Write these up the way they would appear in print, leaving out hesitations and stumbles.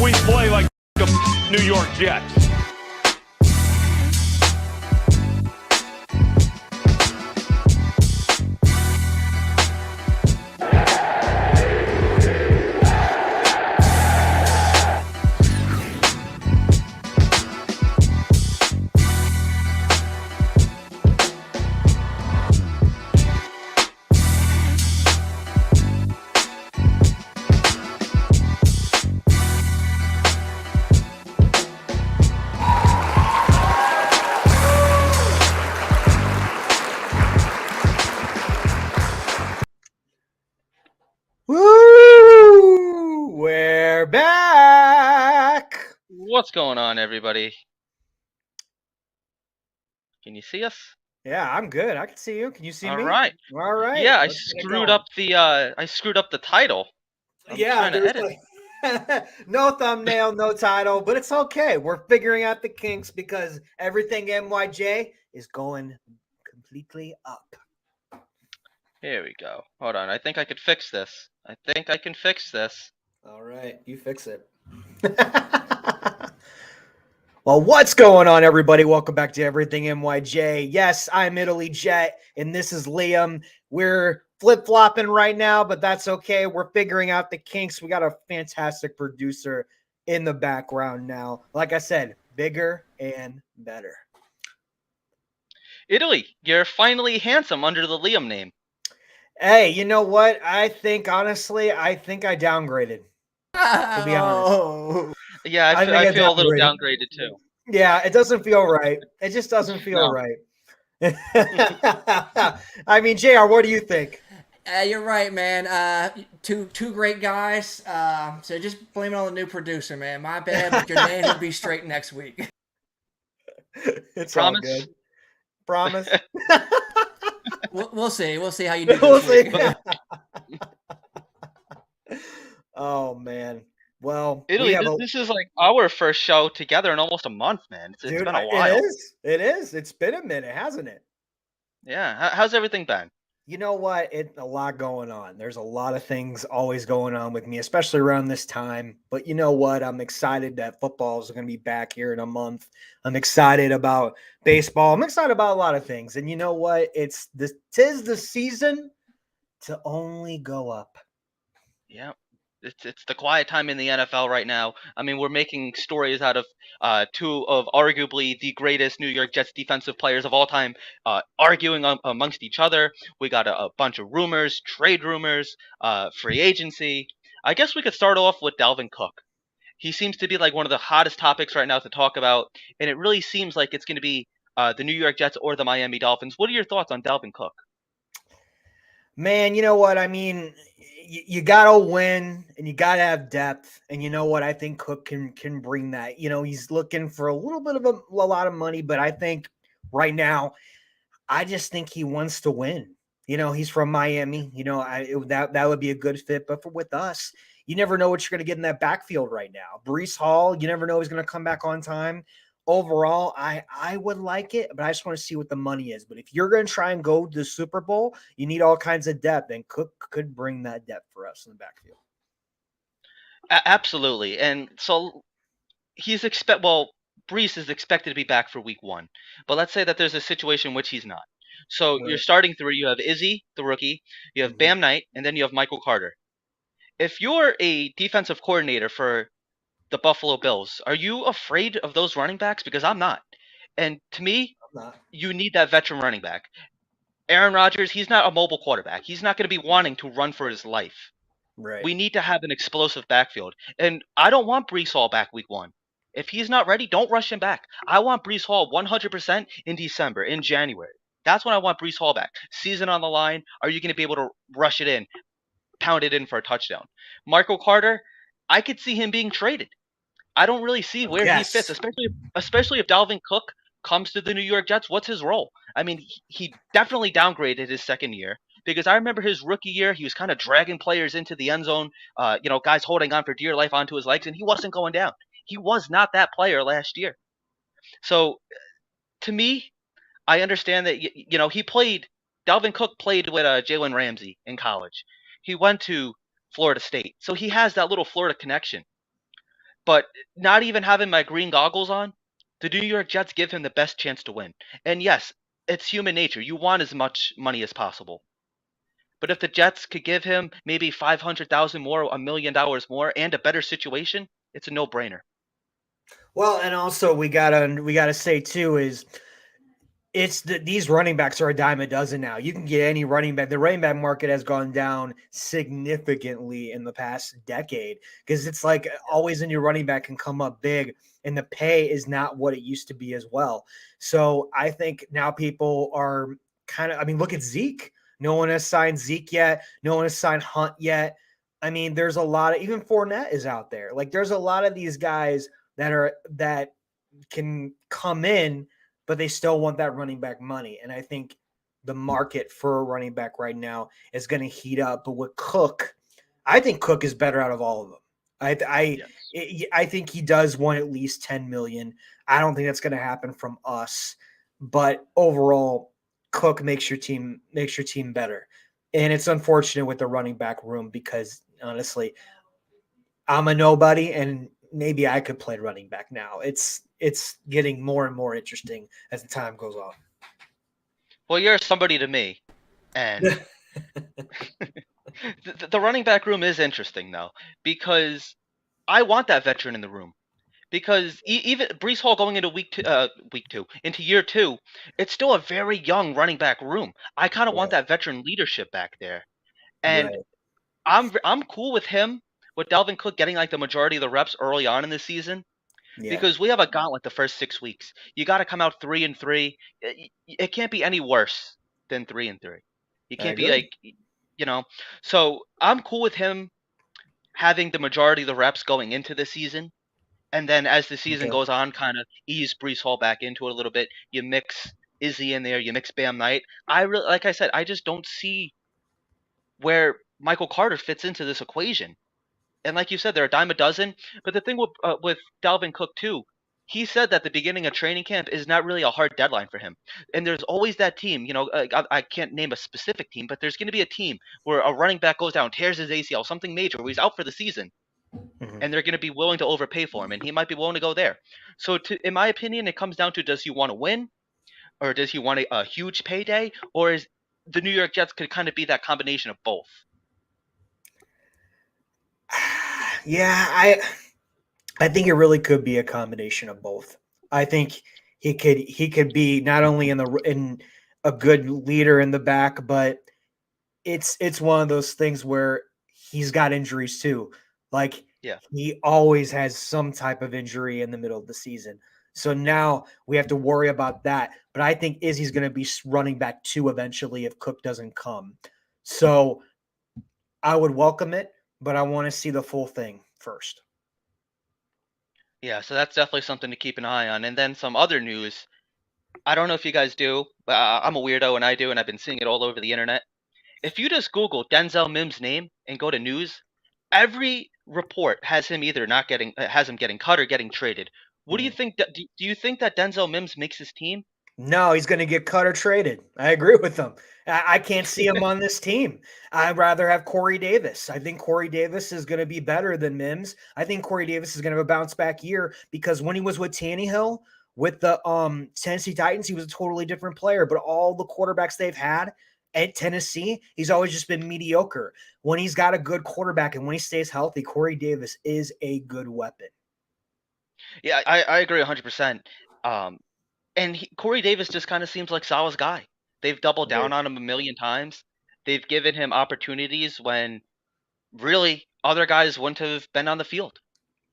we play like the New York Jets. Woo! We're back. What's going on, everybody? Can you see us? Yeah, I'm good. I can see you. Can you see All me? right. All right. Yeah, I Let's get it screwed going. up the title. I'm trying to there's edit. like no thumbnail, no title, but it's okay. We're figuring out the kinks because everything NYJ is going completely up. Here we go. Hold on. I think I could fix this. All right, you fix it. Well, what's going on, everybody? Welcome back to Everything NYJ. Yes, I'm Italy Jet, and this is Liam. We're flip-flopping right now, but that's okay. We're figuring out the kinks. We got a fantastic producer in the background now. Like I said, bigger and better. Italy, you're finally handsome under the Liam name. Hey, you know what? I think, honestly, I downgraded. To be honest. Yeah, I feel a little downgraded too. Yeah, it doesn't feel right. It just doesn't feel right. I mean, JR, what do you think? You're right, man. Two great guys. So just blame it on the new producer, man. My bad, but your name will be straight next week. It's Promise? all good. Promise. We'll see. We'll see how you do. We'll this see. week. Oh man. Well, Italy, this is like our first show together in almost a month, man. It's been a while. It is. It's been a minute, hasn't it? Yeah. How's everything been? You know what? It's a lot going on. There's a lot of things always going on with me, especially around this time. But you know what? I'm excited that football is going to be back here in a month. I'm excited about baseball. I'm excited about a lot of things. And you know what? Tis the season to only go up. Yeah. It's the quiet time in the NFL right now. I mean, we're making stories out of two of arguably the greatest New York Jets defensive players of all time arguing amongst each other. We got a bunch of rumors, trade rumors, free agency. I guess we could start off with Dalvin Cook. He seems to be like one of the hottest topics right now to talk about, and it really seems like it's going to be the New York Jets or the Miami Dolphins. What are your thoughts on Dalvin Cook? Man, you know what? I mean, you got to win and you got to have depth. And you know what? I think Cook can bring that. You know, he's looking for a little bit of a lot of money, but I think right now, I just think he wants to win. You know, he's from Miami. You know, that would be a good fit. But with us, you never know what you're going to get in that backfield right now. Breece Hall, you never know he's going to come back on time. Overall, I would like it, but I just want to see what the money is. But if you're going to try and go to the Super Bowl, you need all kinds of depth, and Cook could bring that depth for us in the backfield. Absolutely. And so Breece is expected to be back for week 1. But let's say that there's a situation in which he's not. So Right. You're starting through, you have Izzy, the rookie, you have Bam Knight, and then you have Michael Carter. If you're a defensive coordinator for the Buffalo Bills, are you afraid of those running backs? Because I'm not. And to me, you need that veteran running back. Aaron Rodgers, he's not a mobile quarterback. He's not going to be wanting to run for his life. Right. We need to have an explosive backfield. And I don't want Breece Hall back week 1. If he's not ready, don't rush him back. I want Breece Hall 100% in December, in January. That's when I want Breece Hall back. Season on the line. Are you going to be able to rush it in, pound it in for a touchdown? Michael Carter, I could see him being traded. I don't really see where he fits, especially if Dalvin Cook comes to the New York Jets. What's his role? I mean, he definitely downgraded his second year. Because I remember his rookie year, he was kind of dragging players into the end zone, guys holding on for dear life onto his legs, and he wasn't going down. He was not that player last year. So, to me, I understand that, Dalvin Cook played with Jalen Ramsey in college. He went to Florida State. So he has that little Florida connection. But not even having my green goggles on, the New York Jets give him the best chance to win. And yes, it's human nature. You want as much money as possible. But if the Jets could give him maybe 500,000 more, $1 million more, and a better situation, it's a no-brainer. Well, and also we gotta say too is these running backs are a dime a dozen now. You can get any running back. The running back market has gone down significantly in the past decade because it's like always a new running back can come up big, and the pay is not what it used to be as well. So I think now people are kind of. I mean, look at Zeke. No one has signed Zeke yet. No one has signed Hunt yet. I mean, there's a lot of even Fournette is out there. Like there's a lot of these guys that can come in, but they still want that running back money. And I think the market for a running back right now is going to heat up. But with Cook, I think Cook is better out of all of them. I think he does want at least 10 million. I don't think that's going to happen from us, but overall, Cook makes your team better. And it's unfortunate with the running back room because honestly, I'm a nobody and maybe I could play running back now. It's getting more and more interesting as the time goes on. Well, you're somebody to me, and the running back room is interesting though because I want that veteran in the room. Because even Brees Hall going into into year two, it's still a very young running back room. I kind of want that veteran leadership back there, and I'm cool with him with Dalvin Cook getting like the majority of the reps early on in the season. Yeah. Because we have a gauntlet the first 6 weeks. You got to come out 3-3. It can't be any worse than 3-3. You can't be like, So I'm cool with him having the majority of the reps going into the season, and then as the season goes on, kind of ease Brees Hall back into it a little bit. You mix Izzy in there. You mix Bam Knight. Like I said, I just don't see where Michael Carter fits into this equation. And like you said, they're a dime a dozen. But the thing with Dalvin Cook too, he said that the beginning of training camp is not really a hard deadline for him. And there's always that team. I can't name a specific team, but there's going to be a team where a running back goes down, tears his ACL, something major, where he's out for the season, and they're going to be willing to overpay for him, and he might be willing to go there. So, in my opinion, it comes down to does he want to win, or does he want a huge payday, or is the New York Jets could kind of be that combination of both? Yeah, I think it really could be a combination of both. I think he could be not only in a good leader in the back, but it's one of those things where he's got injuries too. Like he always has some type of injury in the middle of the season. So now we have to worry about that. But I think Izzy's going to be running back 2 eventually if Cook doesn't come. So I would welcome it, but I want to see the full thing first. Yeah, so that's definitely something to keep an eye on. And then some other news. I don't know if you guys do, but I'm a weirdo and I do, and I've been seeing it all over the internet. If you just Google Denzel Mims' name and go to news, every report has him either has him getting cut or getting traded. What do you think? Do you think that Denzel Mims makes his team? No, he's going to get cut or traded. I agree with them. I can't see him on this team. I'd rather have Corey Davis. I think Corey Davis is going to be better than Mims. I think Corey Davis is going to have a bounce back year because when he was with Tannehill, with the Tennessee Titans, he was a totally different player. But all the quarterbacks they've had at Tennessee, he's always just been mediocre. When he's got a good quarterback and when he stays healthy, Corey Davis is a good weapon. Yeah, I agree 100%. And Corey Davis just kind of seems like Salah's guy. They've doubled down on him a million times. They've given him opportunities when really other guys wouldn't have been on the field.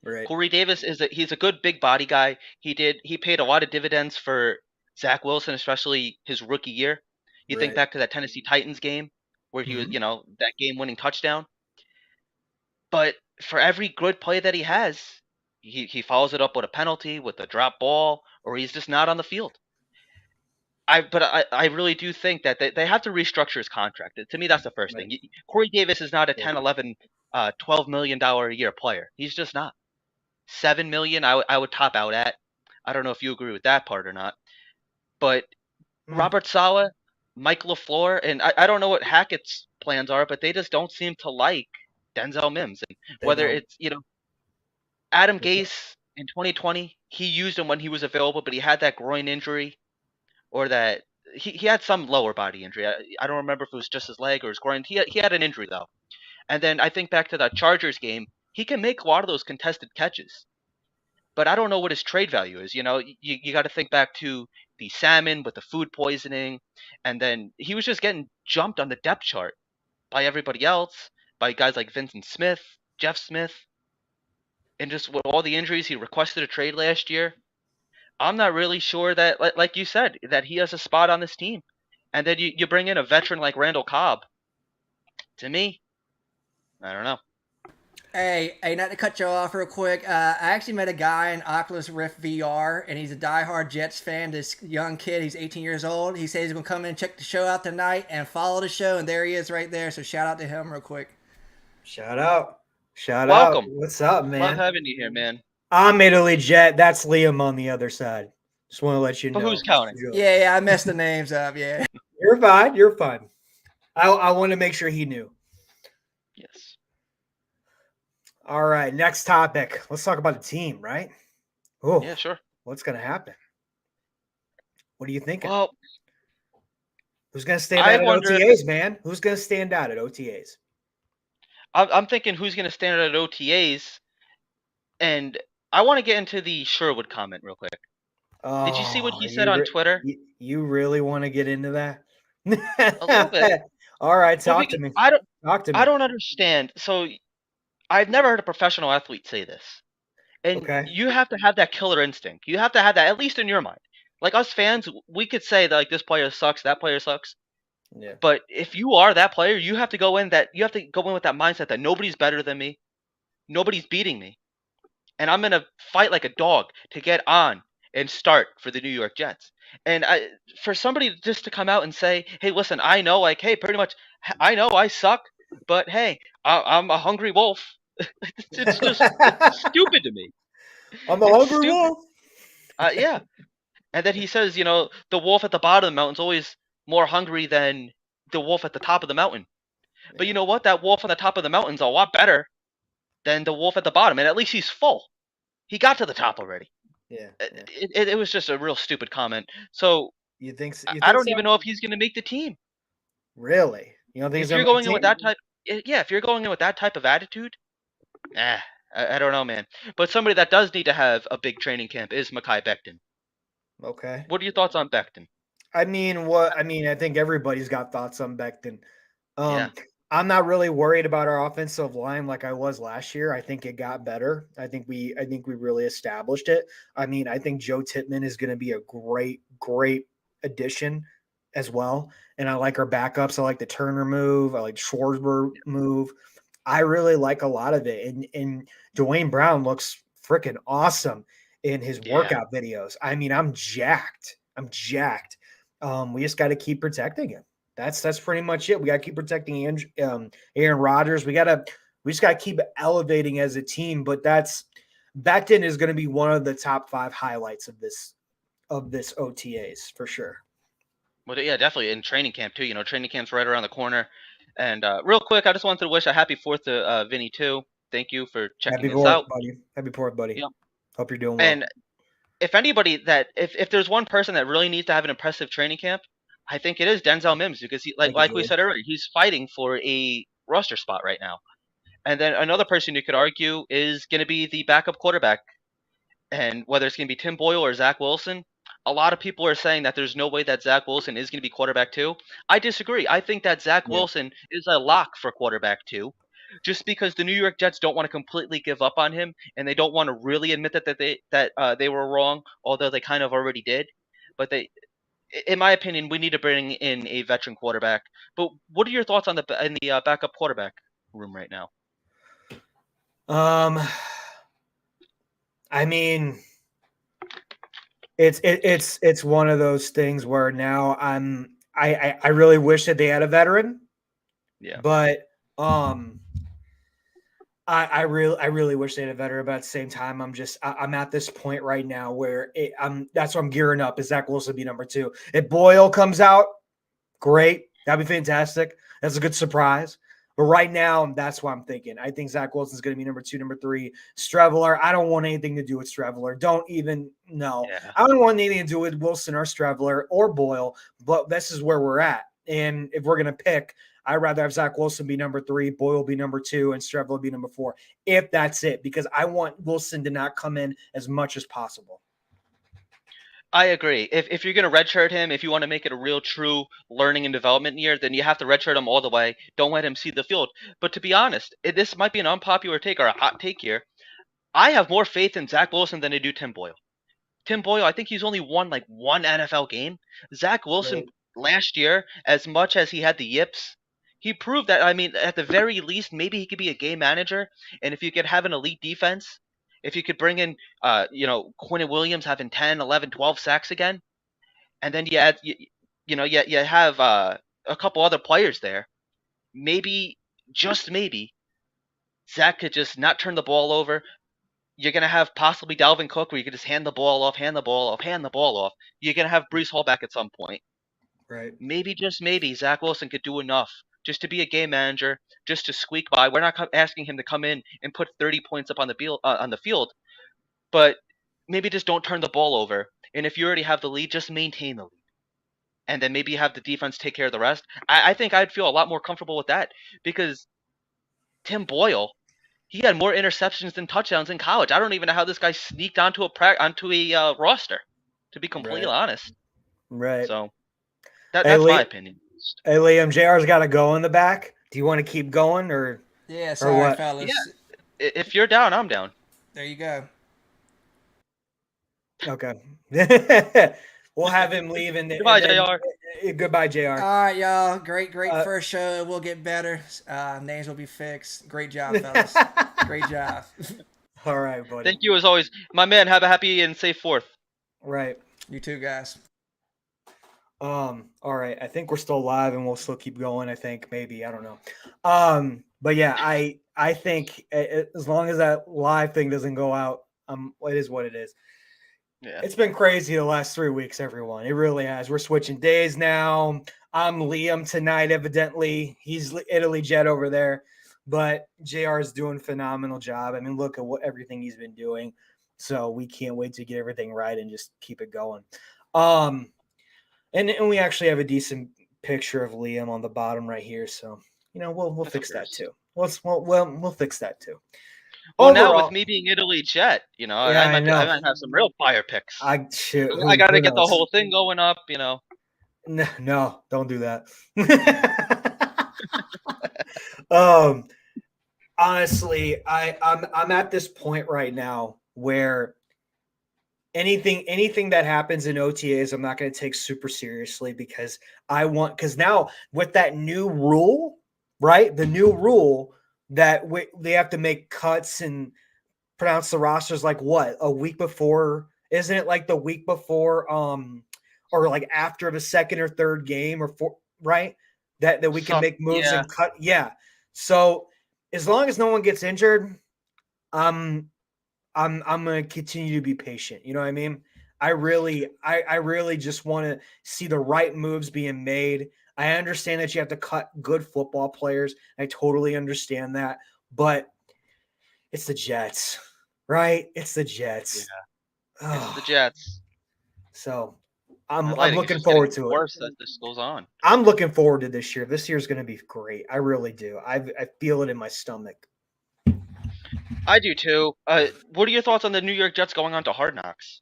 Right. Corey Davis he's a good big body guy. He paid a lot of dividends for Zach Wilson, especially his rookie year. You think back to that Tennessee Titans game where he was, that game-winning touchdown. But for every good play that he has, he follows it up with a penalty, with a drop ball, or he's just not on the field. I really do think that they have to restructure his contract. To me, that's the first thing. Corey Davis is not a 10, 11, $12 million a year player. He's just not. $7 million, I would top out at. I don't know if you agree with that part or not. But Robert Saleh, Mike LaFleur, and I don't know what Hackett's plans are, but they just don't seem to like Denzel Mims. And whether it's, Adam Gase in 2020, he used him when he was available, but he had that groin injury, or that he had some lower body injury. I don't remember if it was just his leg or his groin. He had an injury though. And then I think back to that Chargers game, he can make a lot of those contested catches. But I don't know what his trade value is. You got to think back to the salmon with the food poisoning, and then he was just getting jumped on the depth chart by everybody else, by guys like Vincent Smith, Jeff Smith, and just with all the injuries, he requested a trade last year. I'm not really sure that, like you said, that he has a spot on this team. And then you bring in a veteran like Randall Cobb. To me, I don't know. Hey, not to cut you off real quick. I actually met a guy in Oculus Rift VR, and he's a diehard Jets fan. This young kid, he's 18 years old. He says he's going to come in and check the show out tonight and follow the show, and there he is right there. So shout out to him real quick. Shout out. Welcome. What's up, man? Love having you here, man. I'm Italy Jet. That's Liam on the other side. Just want to let you know. But who's counting? Yeah, I messed the names up, yeah. You're fine. I want to make sure he knew. Yes. All right, next topic. Let's talk about the team, right? Oh, Yeah, sure. What's going to happen? What are you thinking? Well, who's going to stand out at OTAs, man? Who's going to stand out at OTAs? I'm thinking who's going to stand out at OTAs, and I want to get into the Sherwood comment real quick. Did you see what he said on Twitter? You really want to get into that? A little bit. All right, talk to me. I don't understand. So I've never heard a professional athlete say this. And you have to have that killer instinct. You have to have that, at least in your mind. Like us fans, we could say that like this player sucks, that player sucks. Yeah. But if you are that player, you have to go in with that mindset that nobody's better than me, nobody's beating me, and I'm gonna fight like a dog to get on and start for the New York Jets. And for somebody just to come out and say, "Hey, listen, I know, like, hey, pretty much, I know I suck, but hey, I'm a hungry wolf." it's stupid to me. I'm a hungry wolf. Yeah. And then he says, the wolf at the bottom of the mountain is always more hungry than the wolf at the top of the mountain. Yeah. But you know what? That wolf on the top of the mountain is a lot better than the wolf at the bottom. And at least he's full. He got to the top already. Yeah. It was just a real stupid comment. So you think I don't even know if he's going to make the team. Really? You don't think if you're going in with that type? Yeah, if you're going in with that type of attitude, I don't know, man. But somebody that does need to have a big training camp is Mekhi Becton. Okay. What are your thoughts on Becton? I think everybody's got thoughts on Becton. Yeah. I'm not really worried about our offensive line like I was last year. I think it got better. I think we really established it. I think Joe Tippmann is going to be a great addition as well. And I like our backups. I like the Turner move. I like Schwarber move. I really like a lot of it. And Dwayne Brown looks freaking awesome in his workout videos. I'm jacked. We just got to keep protecting him. That's pretty much it. We got to keep protecting Aaron Rodgers. We just got to keep elevating as a team. But Becton is going to be one of the top 5 highlights of this OTAs for sure. Well, yeah, definitely in training camp too. Training camp's right around the corner. And real quick, I just wanted to wish a happy 4th to Vinny too. Thank you for checking us out. Buddy. Happy 4th, buddy. Yeah. Hope you're doing well. And if anybody if there's one person that really needs to have an impressive training camp, I think it is Denzel Mims, because he, like we said earlier, he's fighting for a roster spot right now. And then another person you could argue is going to be the backup quarterback. And whether it's going to be Tim Boyle or Zach Wilson, a lot of people are saying that there's no way that Zach Wilson is going to be quarterback 2. I disagree. I think that Zach Wilson is a lock for quarterback 2, just because the New York Jets don't want to completely give up on him, and they don't want to really admit that they were wrong, although they kind of already did. But in my opinion, we need to bring in a veteran quarterback. But what are your thoughts on the backup quarterback room right now? It's one of those things where now I really wish that they had a veteran. Yeah. But I really wish they had a veteran, but at the same time, I'm at this point right now where that's what I'm gearing up. Is Zach Wilson be number 2? If Boyle comes out, great. That'd be fantastic. That's a good surprise. But right now, that's what I'm thinking. I think Zach Wilson's going to be number 2, number 3. Streveler, I don't want anything to do with Streveler. Don't even, no. Yeah. I don't want anything to do with Wilson or Streveler or Boyle, but this is where we're at. And if we're going to pick, I'd rather have Zach Wilson be number 3, Boyle be number 2, and Streveler be number 4, if that's it, because I want Wilson to not come in as much as possible. I agree. If you're going to redshirt him, if you want to make it a real true learning and development year, then you have to redshirt him all the way. Don't let him see the field. But to be honest, this might be an unpopular take or a hot take here. I have more faith in Zach Wilson than I do Tim Boyle. Tim Boyle, I think he's only won like one NFL game. Zach Wilson last year, as much as he had the yips, he proved that, I mean, at the very least, maybe he could be a game manager. And if you could have an elite defense, if you could bring in, Quinn Williams having 10, 11, 12 sacks again, and then you add, you have a couple other players there, maybe, just maybe, Zach could just not turn the ball over. You're going to have possibly Dalvin Cook where you could just hand the ball off. You're going to have Brees Hall back at some point. Right. Maybe, just maybe, Zach Wilson could do enough just to be a game manager, just to squeak by. We're not asking him to come in and put 30 points up on the field, but maybe just don't turn the ball over. And if you already have the lead, just maintain the lead. And then maybe have the defense take care of the rest. I think I'd feel a lot more comfortable with that, because Tim Boyle, he had more interceptions than touchdowns in college. I don't even know how this guy sneaked onto a roster, to be completely honest. Right. So that's my opinion. Hey, Liam, JR's got to go in the back. Do you want to keep going or? Yeah, sorry, fellas. Yeah. If you're down, I'm down. There you go. Okay. We'll have him leave. Goodbye, JR. Goodbye, JR. All right, y'all. Great first show. We'll get better. Names will be fixed. Great job, fellas. Great job. All right, buddy. Thank you as always. My man, have a happy and safe 4th. Right. You too, guys. All right. I think we're still live and we'll still keep going. I think maybe, I don't know. But yeah, I think as long as that live thing doesn't go out, it is what it is. Yeah. It's been crazy the last 3 weeks, everyone. It really has. We're switching days now. I'm Liam tonight, evidently. He's Italy Jet over there. But JR is doing a phenomenal job. I mean, look at everything he's been doing. So we can't wait to get everything right and just keep it going. And we actually have a decent picture of Liam on the bottom right here. So, we'll fix that too. We'll fix that too. Well, Overall, now with me being Italy Jet, I might have some real fire picks. I got to get the whole thing going up, No, don't do that. Honestly, I'm at this point right now where anything that happens in OTAs, I'm not going to take super seriously, because now with that new rule, right? The new rule that they have to make cuts and pronounce the rosters like what, a week before? Isn't it like the week before, or like after the second or third game, right? That we can make moves and cut. Yeah. So as long as no one gets injured, I'm going to continue to be patient. You know what I mean? I really just want to see the right moves being made. I understand that you have to cut good football players. I totally understand that, but it's the Jets, right? It's the Jets. Yeah. It's the Jets. So I'm looking forward to it. Worse as this goes on. I'm looking forward to this year. This year's going to be great. I really do. I feel it in my stomach. I do too. What are your thoughts on the New York Jets going on to Hard Knocks?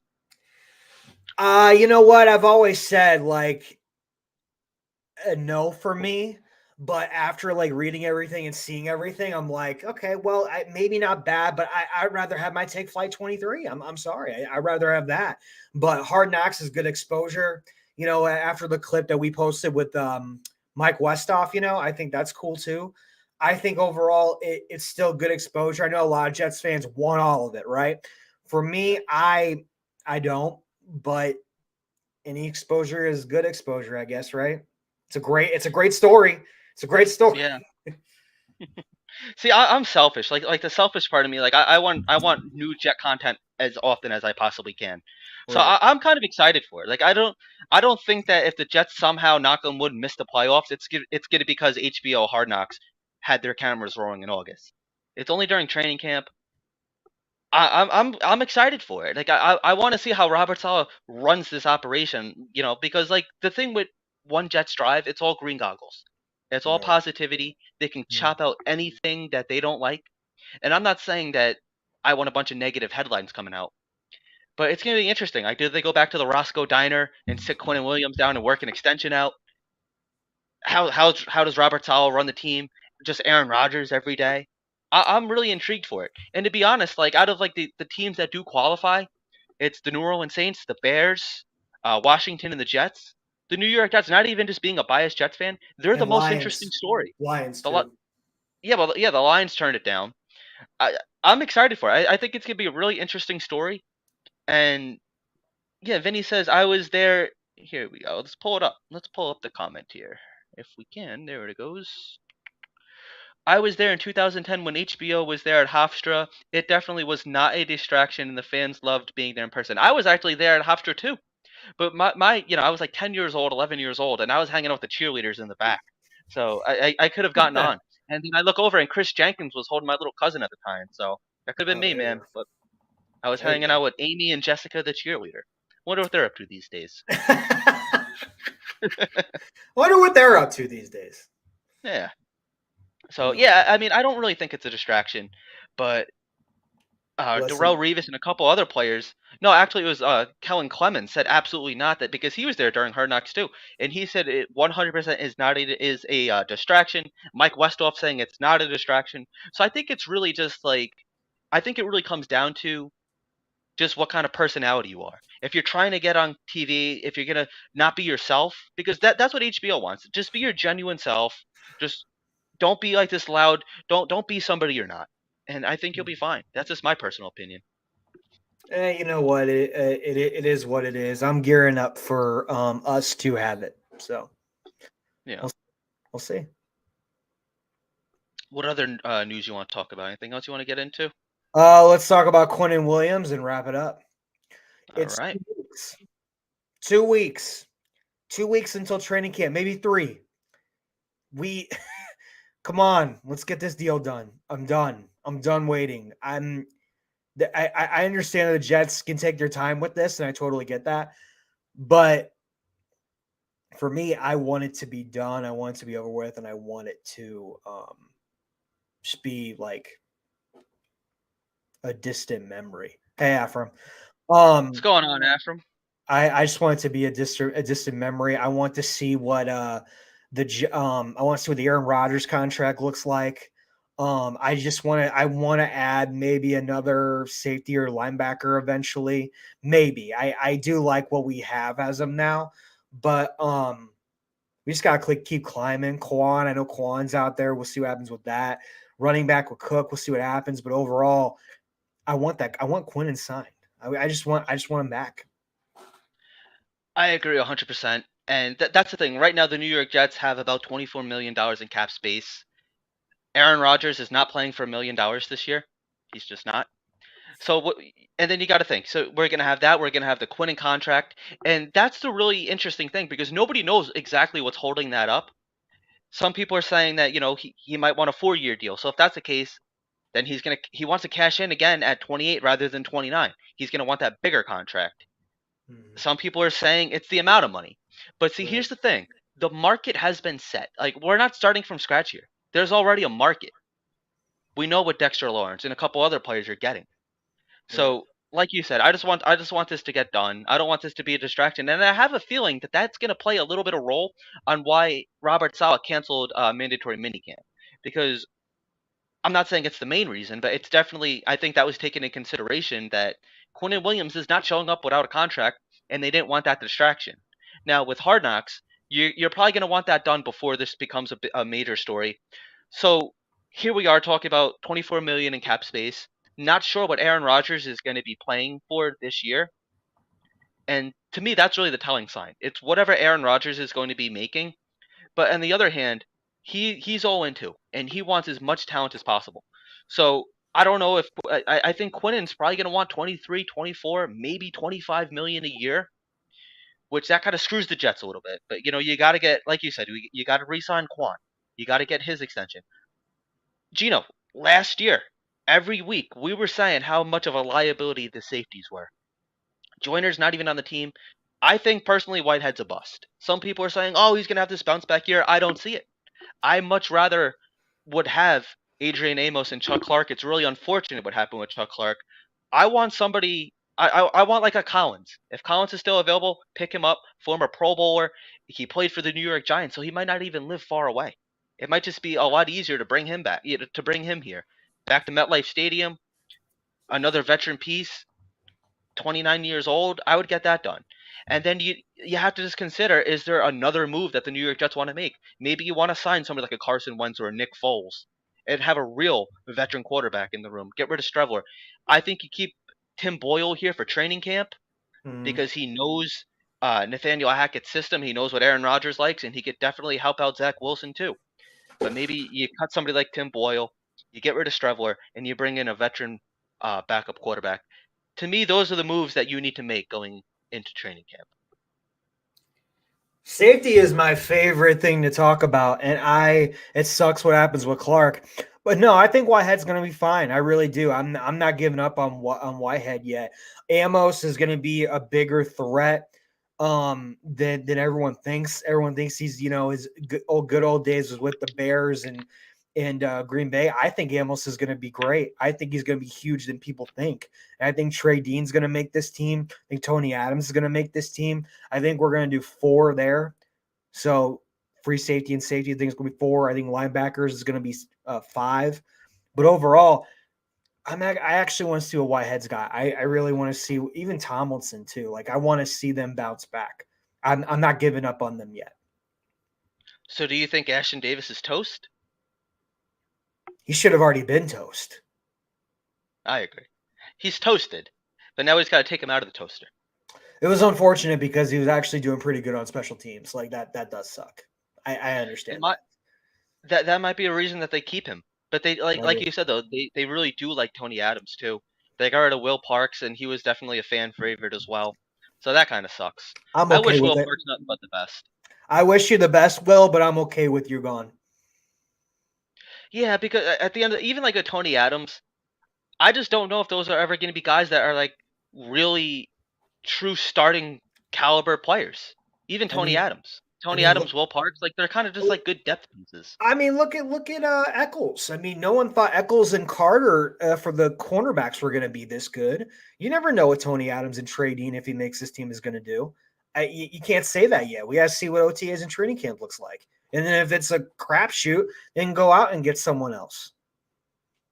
You know what? I've always said like a no for me, but after like reading everything and seeing everything, I'm like, okay, well, maybe not bad, but I'd rather have my take Flight 23. I'm sorry. I'd rather have that. But Hard Knocks is good exposure. After the clip that we posted with Mike Westhoff, I think that's cool too. I think overall it's still good exposure. I know a lot of Jets fans want all of it, right? For me, I don't, but any exposure is good exposure, I guess, right? It's a great story. It's a great story. Yeah. See, I'm selfish. Like the selfish part of me, like I want new Jet content as often as I possibly can. So Right. I'm kind of excited for it. Like I don't think that if the Jets somehow, knock on wood, miss the playoffs, it's gonna be because HBO Hard Knocks had their cameras rolling in August. It's only during training camp. I'm excited for it. Like I want to see how Robert Saleh runs this operation. Because like the thing with One Jets Drive, it's all green goggles. It's all Right. positivity. They can chop out anything that they don't like. And I'm not saying that I want a bunch of negative headlines coming out, but it's gonna be interesting. Like, do they go back to the Roscoe Diner and sit Quinnen Williams down and work an extension out? How does Robert Saleh run the team? Just Aaron Rodgers every day? I'm really intrigued for it. And to be honest, like out of like the teams that do qualify, it's the New Orleans Saints, the Bears, Washington, and the Jets. The New York Jets, not even just being a biased Jets fan, they're the And most Lions. interesting story. Lions The too. the Lions turned it down. I'm excited for it. I think it's gonna be a really interesting story. And yeah, Vinny says I was there. Here we go. Let's pull it up. Let's pull up the comment here if we can. There it goes. I was there in 2010 when HBO was there at Hofstra. It definitely was not a distraction, and the fans loved being there in person. I was actually there at Hofstra too, but my I was like 10 years old, 11 years old, and I was hanging out with the cheerleaders in the back, so I could have gotten on. And then I look over, and Chris Jenkins was holding my little cousin at the time, so that could have been me, there you man. go. But I was There you hanging go. out with Amy and Jessica, the cheerleader. Wonder what they're up to these days. Wonder what they're up to these days. Yeah. So yeah, I mean, I don't really think it's a distraction, but Darrell Revis and a couple other players. No, actually, it was Kellen Clemens said absolutely not, that because he was there during Hard Knocks too, and he said it 100% is a distraction. Mike Westhoff saying it's not a distraction. So I think it's really just like, I think it really comes down to just what kind of personality you are. If you're trying to get on TV, if you're gonna not be yourself, because that's what HBO wants. Just be your genuine self. Just don't be like this loud. Don't be somebody you're not. And I think you'll be fine. That's just my personal opinion. You know what? It is what it is. I'm gearing up for us to have it. So Yeah. we'll see. What other news you want to talk about? Anything else you want to get into? Let's talk about Quinnen Williams and wrap it up. It's All right. 2 weeks. 2 weeks. 2 weeks until training camp, maybe 3. We come on, let's get this deal done. I'm done. I'm done waiting. I understand that the Jets can take their time with this, and I totally get that. But for me, I want it to be done. I want it to be over with, and I want it to just be like a distant memory. Hey, Ephraim. What's going on, Ephraim? I just want it to be a distant memory. I want to see what I want to see what the Aaron Rodgers contract looks like. I want to add maybe another safety or linebacker eventually. Maybe I do like what we have as of now, but we just gotta keep climbing. Quan, I know Quan's out there. We'll see what happens with that. Running back with Cook, we'll see what happens. But overall, I want Quinnen signed. I just want him back. I agree 100%. And that's the thing. Right now, the New York Jets have about $24 million in cap space. Aaron Rodgers is not playing for $1 million this year. He's just not. So, and then you got to think. So we're going to have that. We're going to have the Quinnen contract. And that's the really interesting thing, because nobody knows exactly what's holding that up. Some people are saying that, he might want a 4-year deal. So if that's the case, then he wants to cash in again at 28 rather than 29. He's going to want that bigger contract. Some people are saying it's the amount of money. But see, here's the thing. The market has been set. Like, we're not starting from scratch here. There's already a market. We know what Dexter Lawrence and a couple other players are getting. So, like you said, I just want this to get done. I don't want this to be a distraction. And I have a feeling that that's going to play a little bit of role on why Robert Saleh canceled mandatory minicamp. Because I'm not saying it's the main reason, but it's definitely, I think that was taken into consideration, that Quinnen Williams is not showing up without a contract, and they didn't want that distraction. Now, with Hard Knocks, you're probably going to want that done before this becomes a major story. So here we are talking about $24 million in cap space. Not sure what Aaron Rodgers is going to be playing for this year. And to me, that's really the telling sign. It's whatever Aaron Rodgers is going to be making. But on the other hand, he's all into, and he wants as much talent as possible. So I don't know if I think Quinnen's probably going to want 23, 24, maybe 25 million a year, which that kind of screws the Jets a little bit. But you got to get, like you said, you got to re-sign Quan. You got to get his extension. Gino, last year, every week, we were saying how much of a liability the safeties were. Joyner's not even on the team. I think personally Whitehead's a bust. Some people are saying, oh, he's going to have this bounce back year. I don't see it. I much rather would have Adrian Amos and Chuck Clark. It's really unfortunate what happened with Chuck Clark. I want somebody. I want like a Collins. If Collins is still available, pick him up. Former Pro Bowler. He played for the New York Giants, so he might not even live far away. It might just be a lot easier to bring him back, to bring him here, back to MetLife Stadium. Another veteran piece, 29 years old. I would get that done. And then you have to just consider, is there another move that the New York Jets want to make? Maybe you want to sign somebody like a Carson Wentz or a Nick Foles and have a real veteran quarterback in the room. Get rid of Streveler. I think you keep Tim Boyle here for training camp because he knows Nathaniel Hackett's system. He knows what Aaron Rodgers likes, and he could definitely help out Zach Wilson too. But maybe you cut somebody like Tim Boyle, you get rid of Streveler, and you bring in a veteran backup quarterback. To me, those are the moves that you need to make going into training camp. Safety is my favorite thing to talk about, and it sucks what happens with Clark. But no, I think Whitehead's going to be fine. I really do. I'm not giving up on Whitehead yet. Amos is going to be a bigger threat than everyone thinks. Everyone thinks he's, his good old days was with the Bears and Green Bay. I think Amos is going to be great. I think he's going to be huge than people think. And I think Trey Dean's going to make this team. I think Tony Adams is going to make this team. I think we're going to do 4 there. So free safety and safety, I think it's going to be 4. I think linebackers is going to be 5. But overall, I actually want to see a Whitehead's guy. I really want to see even Tomlinson too. Like, I want to see them bounce back. I'm not giving up on them yet. So do you think Ashton Davis is toast? He should have already been toast. I agree. He's toasted, but now he's got to take him out of the toaster. It was unfortunate because he was actually doing pretty good on special teams. Like, that does suck. I understand that might be a reason that they keep him. But they like you said though, they really do like Tony Adams too. They got rid of Will Parks, and he was definitely a fan favorite as well. So that kind of sucks. I wish Will Parks nothing but the best. I wish you the best, Will, but I'm okay with you gone. Yeah, because at the end, even like a Tony Adams, I just don't know if those are ever going to be guys that are like really true starting caliber players. Even Tony Adams. Adams, Will Parks, like they're kind of just like good depth pieces. I mean, look at Eccles. I mean, no one thought Eccles and Carter for the cornerbacks were going to be this good. You never know what Tony Adams and Trey Dean, if he makes this team, is going to do. You can't say that yet. We got to see what OTAs and training camp looks like. And then if it's a crapshoot, then go out and get someone else.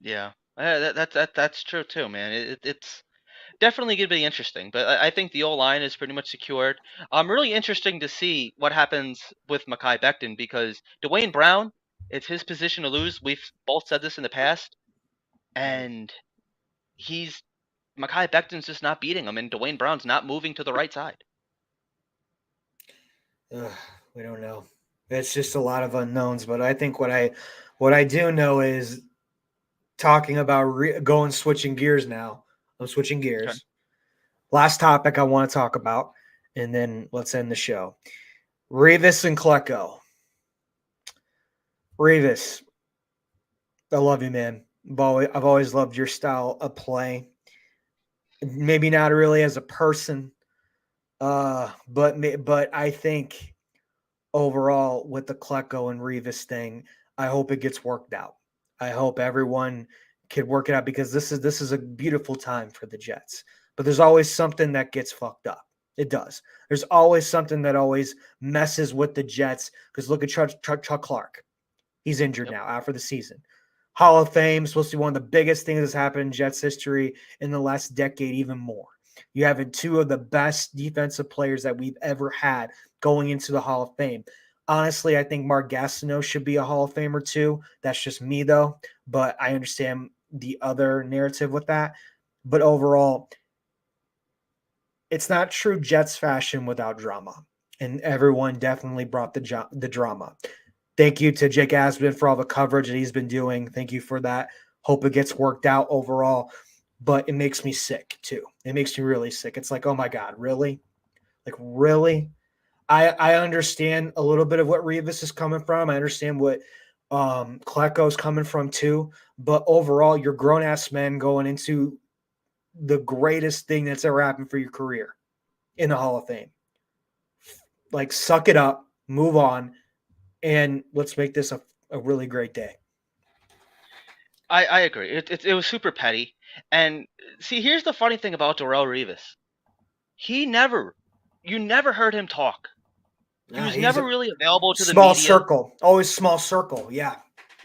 Yeah, that's true too, man. It's definitely going to be interesting, but I think the O-line is pretty much secured. Really interesting to see what happens with Mekhi Becton because Dwayne Brown, it's his position to lose. We've both said this in the past, and Mekhi Becton's just not beating him, and Dwayne Brown's not moving to the right side. We don't know. It's just a lot of unknowns, but I think what I do know is talking about switching gears now. I'm switching gears. Okay. Last topic I want to talk about, and then let's end the show. Revis and Klecko. Revis, I love you, man. I've always loved your style of play. Maybe not really as a person, but I think overall with the Klecko and Revis thing, I hope it gets worked out. I hope everyone could work it out because this is a beautiful time for the Jets. But there's always something that gets fucked up. It does. There's always something that always messes with the Jets because look at Chuck Clark. He's injured now after the season. Hall of Fame, supposed to be one of the biggest things that's happened in Jets history in the last decade, even more. You have 2 of the best defensive players that we've ever had going into the Hall of Fame. Honestly, I think Mark Gastineau should be a Hall of Famer too. That's just me though, but I understand the other narrative with that. But overall, it's not true Jets fashion without drama, and everyone definitely brought the drama. Thank you to Jake Asbin for all the coverage that he's been doing. Thank you for that. Hope it gets worked out overall, but it makes me sick too. It makes me really sick. It's like, oh my God, really? Like, really? I understand a little bit of what Revis is coming from. I understand what Klecko's coming from too. But overall, you're grown ass men going into the greatest thing that's ever happened for your career in the Hall of Fame. Like, suck it up, move on, and let's make this a really great day. I agree. It was super petty. And see, here's the funny thing about Darrelle Revis. You never heard him talk. He was never really available to the media. Small circle. Always small circle. Yeah.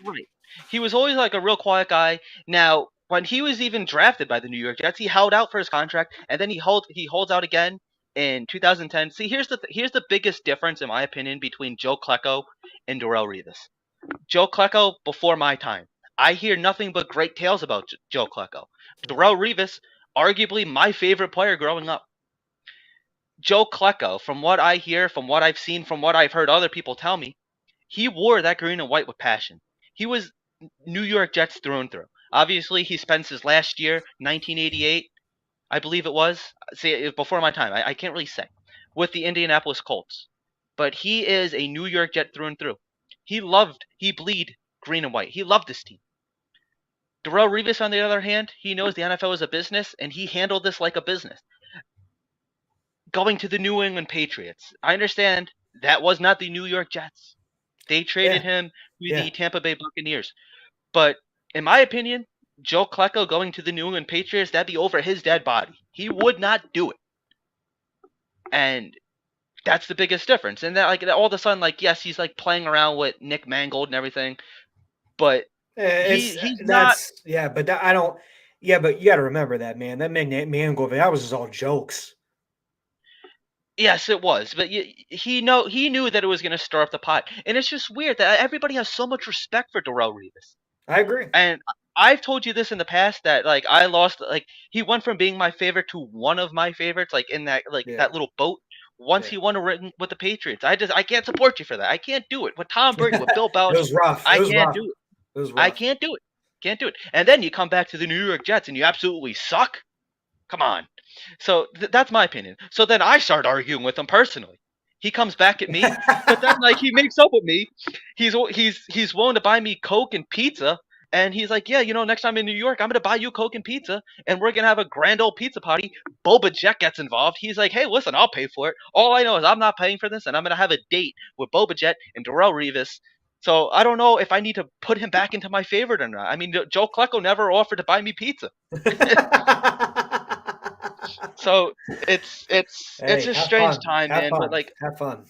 Right. He was always like a real quiet guy. Now, when he was even drafted by the New York Jets, he held out for his contract, and then he holds out again in 2010. See, here's the biggest difference, in my opinion, between Joe Klecko and Darrelle Revis. Joe Klecko, before my time. I hear nothing but great tales about Joe Klecko. Darrelle Revis, arguably my favorite player growing up. Joe Klecko, from what I hear, from what I've seen, from what I've heard other people tell me, he wore that green and white with passion. He was New York Jets through and through. Obviously, he spent his last year, 1988, I believe it was. See, it was before my time. I can't really say. With the Indianapolis Colts. But he is a New York Jet through and through. He bleed green and white. He loved this team. Darrelle Revis, on the other hand, he knows the NFL is a business, and he handled this like a business. Going to the New England Patriots. I understand that was not the New York Jets. They traded him to the Tampa Bay Buccaneers. But in my opinion, Joe Klecko going to the New England Patriots, that'd be over his dead body. He would not do it. And that's the biggest difference. And that, like, all of a sudden, like, yes, he's like playing around with Nick Mangold and everything, but he's not. Yeah, but I don't. Yeah, but you got to remember that, man. That Mangold, that was just all jokes. Yes, it was, but he knew that it was going to stir up the pot, and it's just weird that everybody has so much respect for Darrelle Revis. I agree, and I've told you this in the past that like I lost, like he went from being my favorite to one of my favorites, like in that that little boat. Once he won a ring with the Patriots, I can't support you for that. I can't do it with Tom Brady, with Bill Belichick. It was rough. I can't do it. It was rough. I can't do it. Can't do it. And then you come back to the New York Jets and you absolutely suck. Come on. So that's my opinion. So then I start arguing with him personally. He comes back at me, but then like he makes up with me. He's willing to buy me Coke and pizza, and he's like, yeah, next time in New York, I'm gonna buy you Coke and pizza, and we're gonna have a grand old pizza party. Boba Jet gets involved. He's like, hey, listen, I'll pay for it. All I know is I'm not paying for this, and I'm gonna have a date with Boba Jet and Darrelle Revis. So I don't know if I need to put him back into my favorite or not. I mean, Joe Klecko never offered to buy me pizza. So it's a strange time, man. But like, have fun.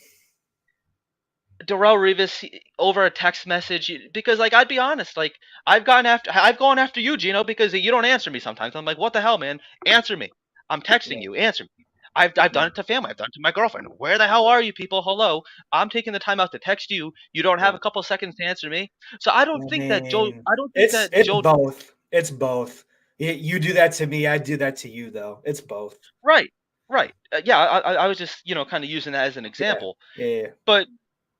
Darrelle Revis over a text message, because like I'd be honest, like I've gone after you, Gino, because you don't answer me sometimes. I'm like, what the hell, man? Answer me. I'm texting you. Answer me. I've done it to family. I've done it to my girlfriend. Where the hell are you people? Hello. I'm taking the time out to text you. You don't have a couple seconds to answer me. So I don't think that Joe. I don't think that it's Joe. Both. It's both. You do that to me. I do that to you, though. It's both. Right. Yeah. I was just kind of using that as an example. Yeah. But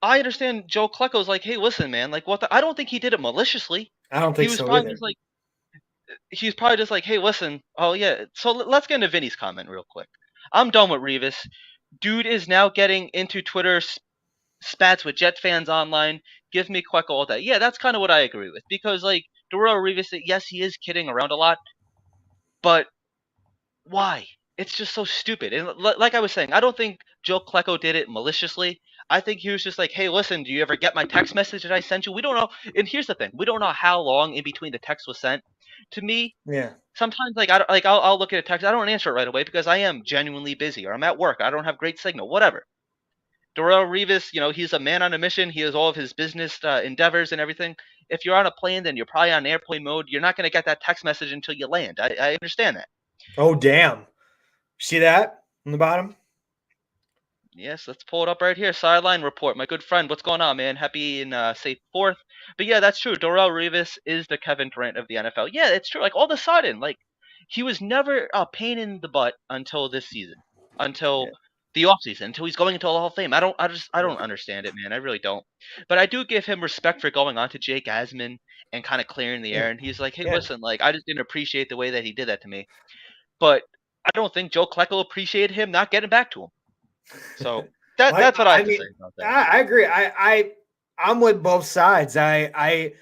I understand Joe Klecko's like, hey, listen, man. Like, I don't think he did it maliciously. I don't think so either. He's probably just like, hey, listen. Oh yeah. So let's get into Vinny's comment real quick. I'm done with Revis. Dude is now getting into Twitter spats with Jet fans online. Give me Klecko all day. Yeah, that's kind of what I agree with. Because, like, Darrelle Revis, yes, he is kidding around a lot. But why? It's just so stupid. And like I was saying, I don't think Joe Klecko did it maliciously. I think he was just like, hey, listen, do you ever get my text message that I sent you? We don't know. And here's the thing. We don't know how long in between the text was sent. To me, sometimes I'll look at a text. I don't answer it right away because I am genuinely busy or I'm at work. I don't have great signal, whatever. Darrelle Revis, he's a man on a mission. He has all of his business endeavors and everything. If you're on a plane, then you're probably on airplane mode. You're not going to get that text message until you land. I understand that. Oh, damn. See that on the bottom? Yes, let's pull it up right here. Sideline report. My good friend, what's going on, man? Happy and safe 4th. But yeah, that's true. Darrelle Revis is the Kevin Durant of the NFL. Yeah, it's true. Like all of a sudden, like he was never a pain in the butt until this season, until the offseason, until he's going into the Hall of Fame. I don't understand it, man. I really don't. But I do give him respect for going on to Jake Asman and kind of clearing the air. And he's like, hey, listen, like I just didn't appreciate the way that he did that to me. But I don't think Joe Klecko appreciated him not getting back to him. So that's what I have to say about that. I agree. I'm with both sides. I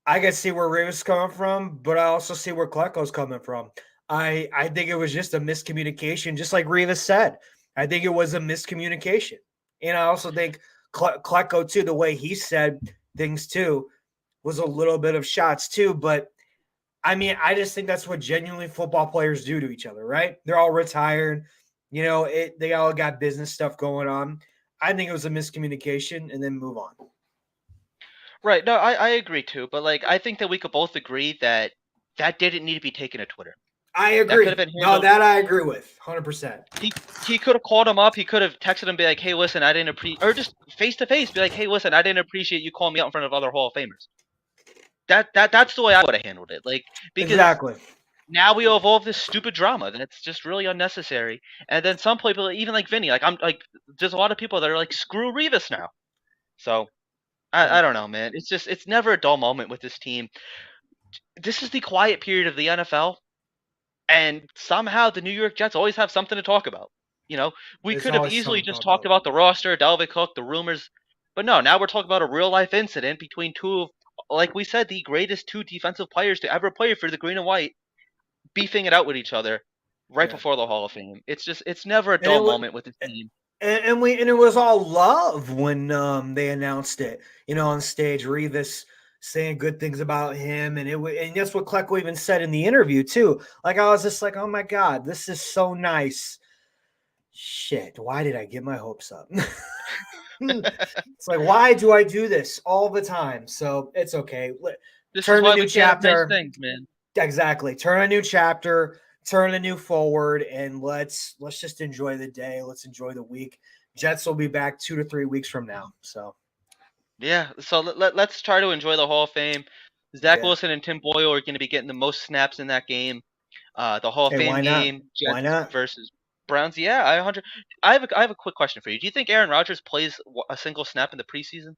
can see where Rivas coming from, but I also see where Klecko's coming from. I think it was just a miscommunication, just like Rivas said. I think it was a miscommunication. And I also think Klecko, too, the way he said things, too, was a little bit of shots, too. But, I mean, I just think that's what genuinely football players do to each other, right? They're all retired. You know, they all got business stuff going on. I think it was a miscommunication and then move on. Right. No, I agree too. But like, I think that we could both agree that that didn't need to be taken to Twitter. I That agree. could have been No, handled. that I agree with 100%. He could have called him up. He could have texted him, be like, "Hey, listen, I didn't appreciate," or just face to face, be like, "Hey, listen, I didn't appreciate you calling me out in front of other Hall of Famers." That's the way I would have handled it. Like, because Exactly. now we evolve this stupid drama that's just really unnecessary. And then some people, even like Vinny, like I'm like, there's a lot of people that are like, "Screw Revis now." So I don't know, man. It's never a dull moment with this team. This is the quiet period of the NFL. And somehow the New York Jets always have something to talk about. You know, we There's could have always easily something to just talk talked about the roster, Dalvin Cook, the rumors, but no. Now we're talking about a real life incident between two of, like we said, the greatest two defensive players to ever play for the green and white, beefing it out with each other right Yeah. before the Hall of Fame. It's never a And dull moment with this team. and it was all love when they announced it, you know, on stage. Revis saying good things about him, and and that's what Klecko even said in the interview too. Like I was just like, oh my god, this is so nice. Shit, why did I get my hopes up? It's like, why do I do this all the time? So it's okay. This is Turn a why new we can't have nice chapter. things, man. Exactly. Turn a new chapter, turn a new forward, and let's just enjoy the day. Let's enjoy the week. Jets will be back 2 to 3 weeks from now. So Yeah, so let's try to enjoy the Hall of Fame. Zach yeah. Wilson and Tim Boyle are going to be getting the most snaps in that game. The Hall of Hey, Fame why not? game, Why Jets not? versus Browns. Yeah, I have a quick question for you. Do you think Aaron Rodgers plays a single snap in the preseason?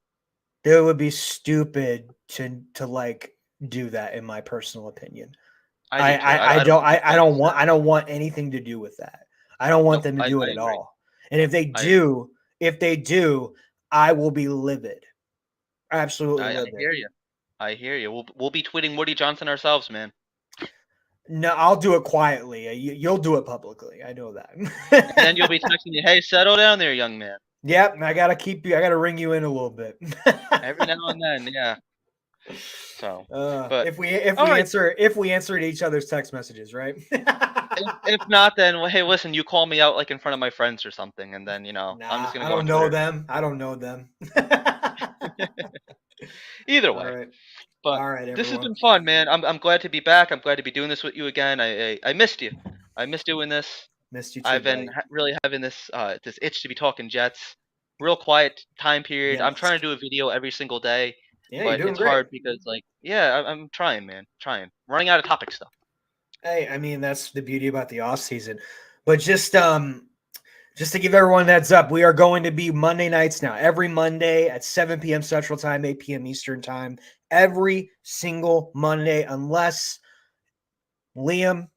It would be stupid to like do that, in my personal opinion. I do too. I don't think he I plays a snap. don't want anything to do with that. I don't want Nope, them to I do it at agree. all. And I agree. if they do, I will be livid. Absolutely I livid. hear you. I hear you. We'll be tweeting Woody Johnson ourselves, man. No, I'll do it quietly. You'll do it publicly. I know that. And then you'll be texting me, "Hey, settle down there, young man." Yep, I gotta keep you. I gotta ring you in a little bit. Every now and then, yeah. So, but if we all right. answer each other's text messages, right? If not, then well, hey, listen, you call me out like in front of my friends or something, and then I'm Nah, just gonna I go on don't know Twitter. them. I don't know them. Either All way. right. But All right, this has everyone. been fun, man. I'm glad to be back. I'm glad to be doing this with you again. I missed you. I missed doing this. Missed you too, I've been buddy. really having this this itch to be talking Jets. Real quiet time period. I'm Yes. trying to do a video every single day, Yeah, you're but doing it's great. hard because like yeah, I'm trying, man. Trying. Running out of topic stuff. Hey, I mean, that's the beauty about the off season. But just to give everyone a heads up, we are going to be Monday nights now. Every Monday at 7 p.m. Central Time, 8 p.m. Eastern Time. Every single Monday, unless Liam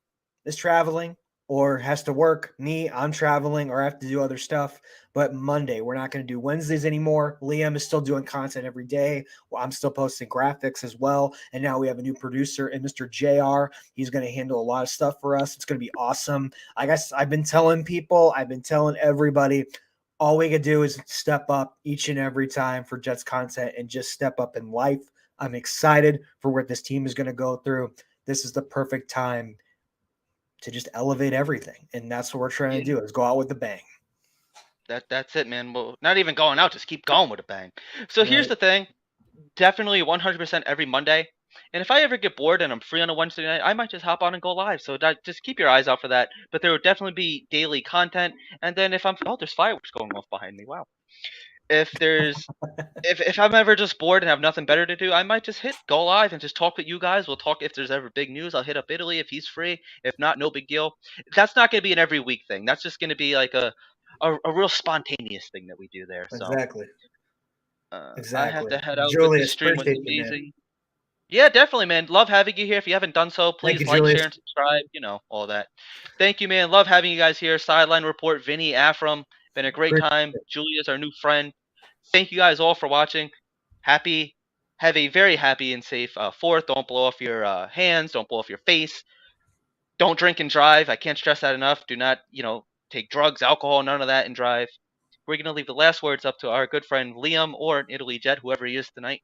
is traveling or has to work. Me, I'm traveling or have to do other stuff. But Monday, we're not going to do Wednesdays anymore. Liam is still doing content every day. Well, I'm still posting graphics as well. And now we have a new producer and Mr. JR. He's going to handle a lot of stuff for us. It's going to be awesome. I guess I've been telling everybody, all we could do is step up each and every time for Jets content and just step up in life. I'm excited for what this team is going to go through. This is the perfect time to just elevate everything. And that's what we're trying to do, is go out with a bang. That's it, man. Well, not even going out, just keep going with a bang. So here's Right. the thing. Definitely 100% every Monday. And if I ever get bored and I'm free on a Wednesday night, I might just hop on and go live. So just keep your eyes out for that. But there will definitely be daily content. And then if there's fireworks going off behind me. Wow. If I'm ever just bored and have nothing better to do, I might just hit go live and just talk with you guys. We'll talk if there's ever big news. I'll hit up Italy if he's free. If not, no big deal. That's not going to be an every week thing. That's just going to be like a real spontaneous thing that we do there. So Exactly. I have to head out. But Julius, this stream was appreciate you, man. amazing. Yeah, definitely, man. Love having you here. If you haven't done so, please you, like, Julius. share, and subscribe. You know, all that. Thank you, man. Love having you guys here. Sideline Report, Vinny, Afram. Been a great Appreciate time. Julia's our new friend. Thank you guys all for watching. Have a very happy and safe 4th. Don't blow off your hands. Don't blow off your face. Don't drink and drive. I can't stress that enough. Do not, take drugs, alcohol, none of that and drive. We're going to leave the last words up to our good friend Liam or Italy Jet, whoever he is tonight.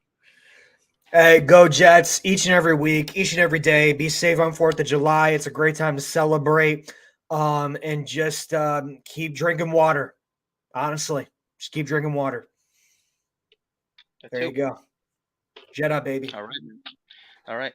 Hey, go Jets each and every week, each and every day. Be safe on 4th of July. It's a great time to celebrate. And just keep drinking water. Honestly, just keep drinking water. There you go. Jet up, baby. All right.